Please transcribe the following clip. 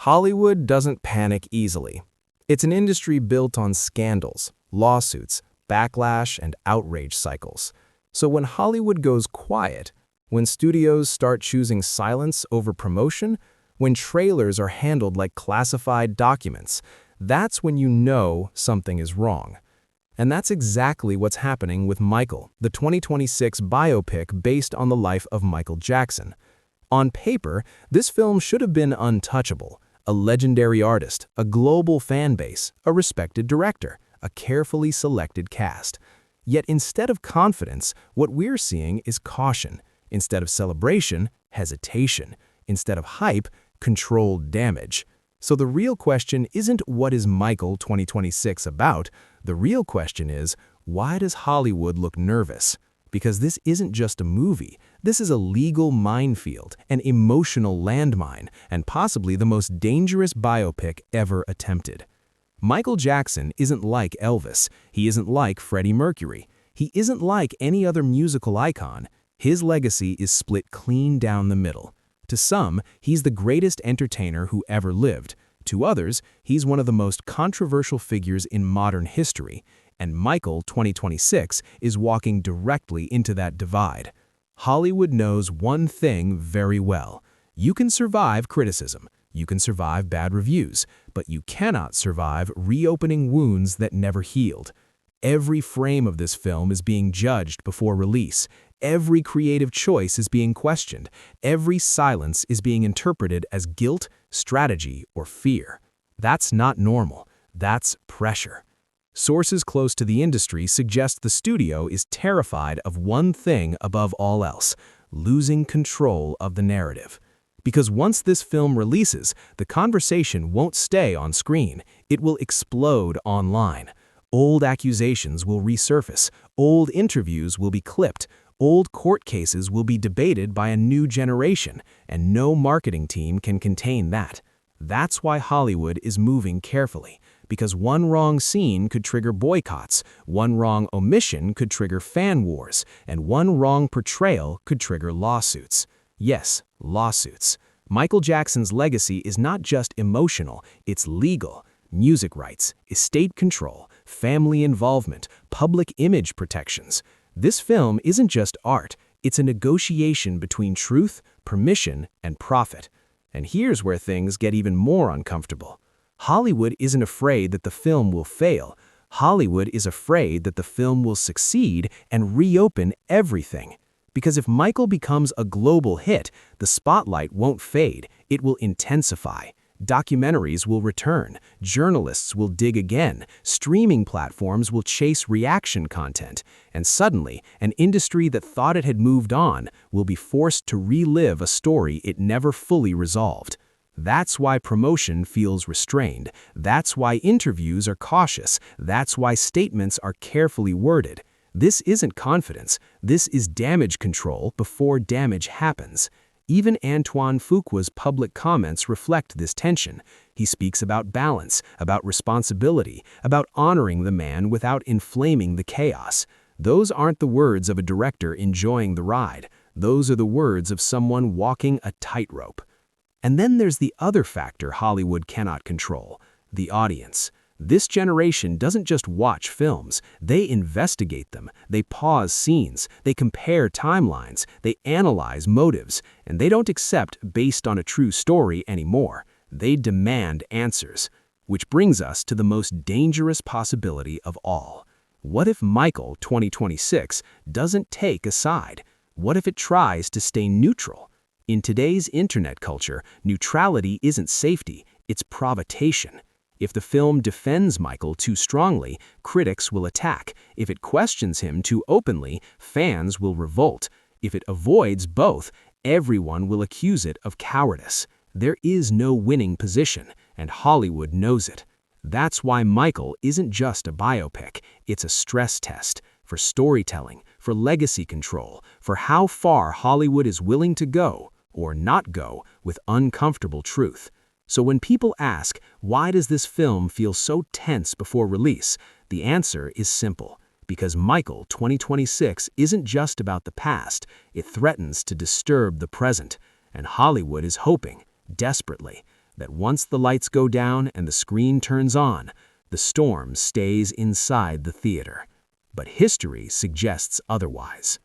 Hollywood doesn't panic easily. It's an industry built on scandals, lawsuits, backlash, and outrage cycles. So when Hollywood goes quiet, when studios start choosing silence over promotion, when trailers are handled like classified documents, that's when you know something is wrong. And that's exactly what's happening with Michael, the 2026 biopic based on the life of Michael Jackson. On paper, this film should have been untouchable. A legendary artist, a global fan base, a respected director, a carefully selected cast. Yet instead of confidence, what we're seeing is caution. Instead of celebration, hesitation. Instead of hype, controlled damage. So the real question isn't what is Michael 2026 about? The real question is, why does Hollywood look nervous? Because this isn't just a movie. This is a legal minefield, an emotional landmine, and possibly the most dangerous biopic ever attempted. Michael Jackson isn't like Elvis. He isn't like Freddie Mercury. He isn't like any other musical icon. His legacy is split clean down the middle. To some, he's the greatest entertainer who ever lived. To others, he's one of the most controversial figures in modern history. And Michael 2026 is walking directly into that divide. Hollywood knows one thing very well. You can survive criticism, you can survive bad reviews, but you cannot survive reopening wounds that never healed. Every frame of this film is being judged before release. Every creative choice is being questioned. Every silence is being interpreted as guilt, strategy, or fear. That's not normal. That's pressure. Sources close to the industry suggest the studio is terrified of one thing above all else: losing control of the narrative. Because once this film releases, the conversation won't stay on screen. It will explode online. Old accusations will resurface. Old interviews will be clipped. Old court cases will be debated by a new generation, and no marketing team can contain that. That's why Hollywood is moving carefully. Because one wrong scene could trigger boycotts, one wrong omission could trigger fan wars, and one wrong portrayal could trigger lawsuits. Yes, lawsuits. Michael Jackson's legacy is not just emotional, it's legal. Music rights, estate control, family involvement, public image protections. This film isn't just art, it's a negotiation between truth, permission, and profit. And here's where things get even more uncomfortable. Hollywood isn't afraid that the film will fail. Hollywood is afraid that the film will succeed and reopen everything. Because if Michael becomes a global hit, the spotlight won't fade, it will intensify. Documentaries will return, journalists will dig again, streaming platforms will chase reaction content, and suddenly, an industry that thought it had moved on will be forced to relive a story it never fully resolved. That's why promotion feels restrained. That's why interviews are cautious. That's why statements are carefully worded. This isn't confidence. This is damage control before damage happens. Even Antoine Fuqua's public comments reflect this tension. He speaks about balance, about responsibility, about honoring the man without inflaming the chaos. Those aren't the words of a director enjoying the ride. Those are the words of someone walking a tightrope. And then there's the other factor Hollywood cannot control: the audience. This generation doesn't just watch films, they investigate them, they pause scenes, they compare timelines, they analyze motives, and they don't accept based on a true story anymore. They demand answers. Which brings us to the most dangerous possibility of all. What if Michael 2026 doesn't take a side? What if it tries to stay neutral? In today's internet culture, neutrality isn't safety, it's provocation. If the film defends Michael too strongly, critics will attack. If it questions him too openly, fans will revolt. If it avoids both, everyone will accuse it of cowardice. There is no winning position, and Hollywood knows it. That's why Michael isn't just a biopic, it's a stress test for storytelling, for legacy control, for how far Hollywood is willing to go, or not go, with uncomfortable truth. So when people ask, why does this film feel so tense before release? The answer is simple. Because Michael 2026 isn't just about the past, it threatens to disturb the present. And Hollywood is hoping, desperately, that once the lights go down and the screen turns on, the storm stays inside the theater. But history suggests otherwise.